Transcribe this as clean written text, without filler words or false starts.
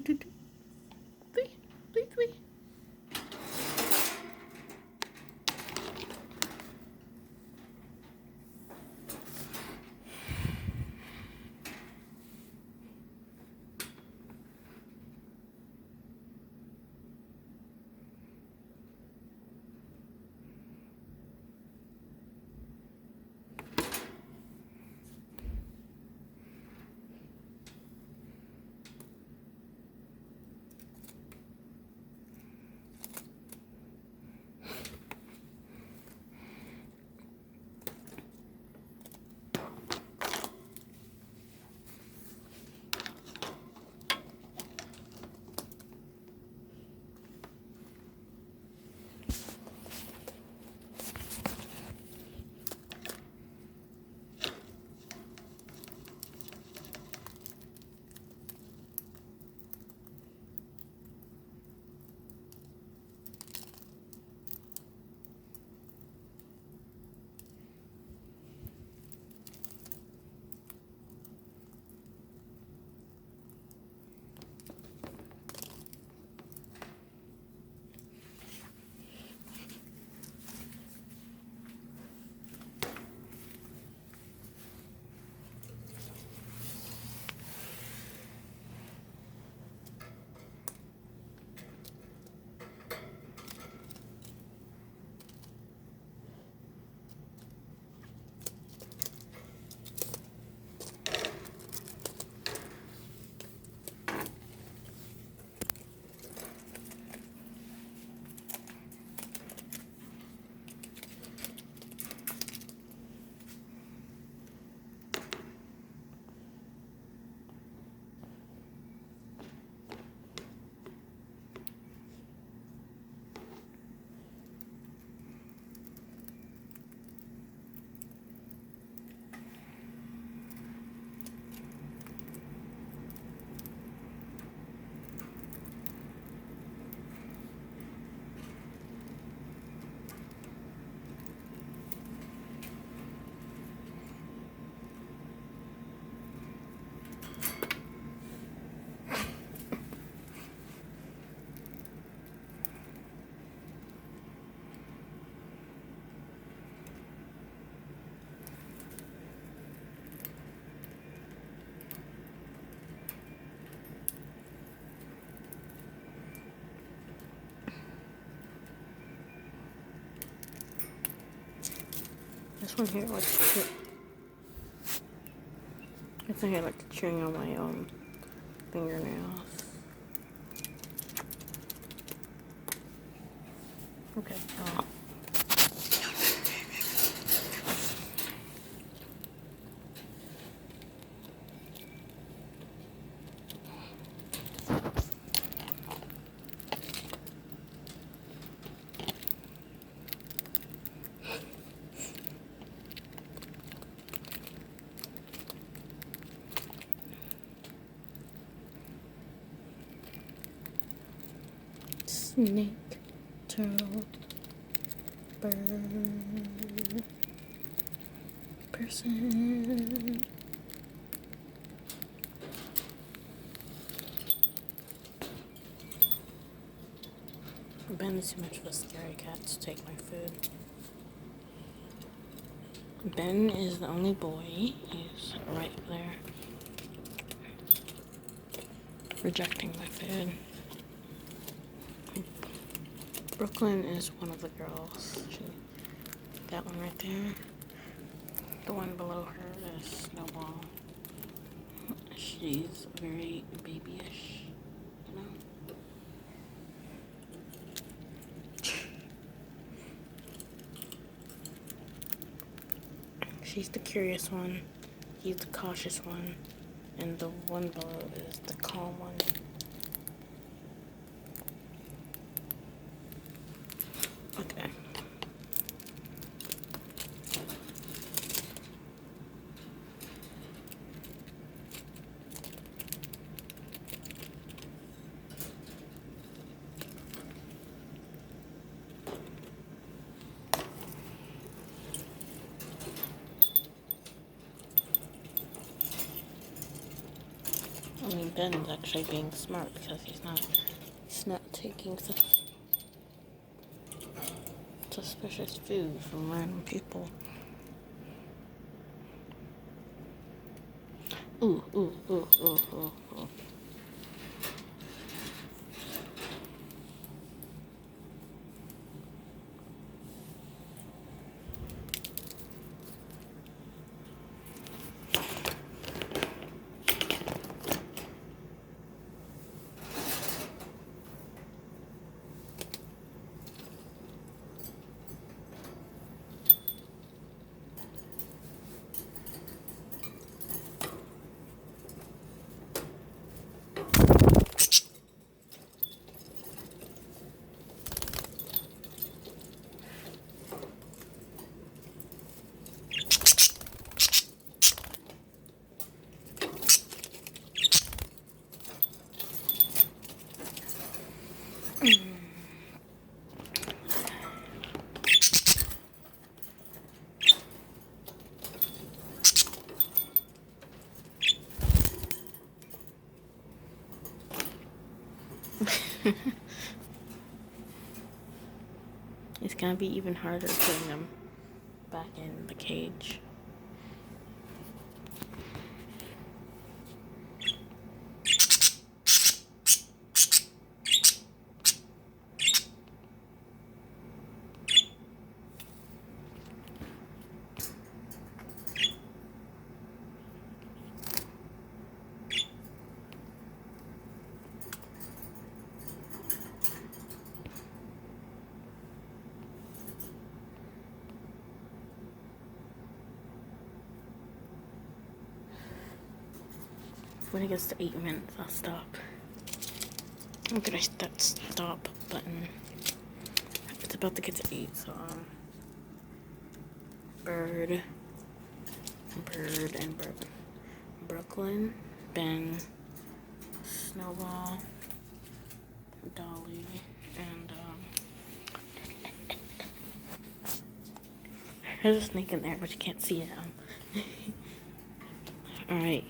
Three, three, three. This one here likes to chew. This one here likes chewing on my fingernails. Okay. Snake, turtle, bird, person. Ben is too much of a scary cat to take my food. Ben is the only boy. He's right there, rejecting my food. Brooklyn is one of the girls. That one right there. The one below her is Snowball. She's very babyish, you know? She's the curious one. He's the cautious one. And the one below is the calm one. Okay. I mean, Ben's actually being smart because he's not taking suspicious food from random people. Ooh, ooh, ooh, ooh, ooh, ooh. It's gonna be even harder putting them back in the cage. When it gets to 8 minutes, I'll stop. I'm gonna hit that stop button. It's about to get to 8, so Bird, and Bird. Brooklyn, Ben, Snowball, Dolly, and there's a snake in there, but you can't see it. Alright.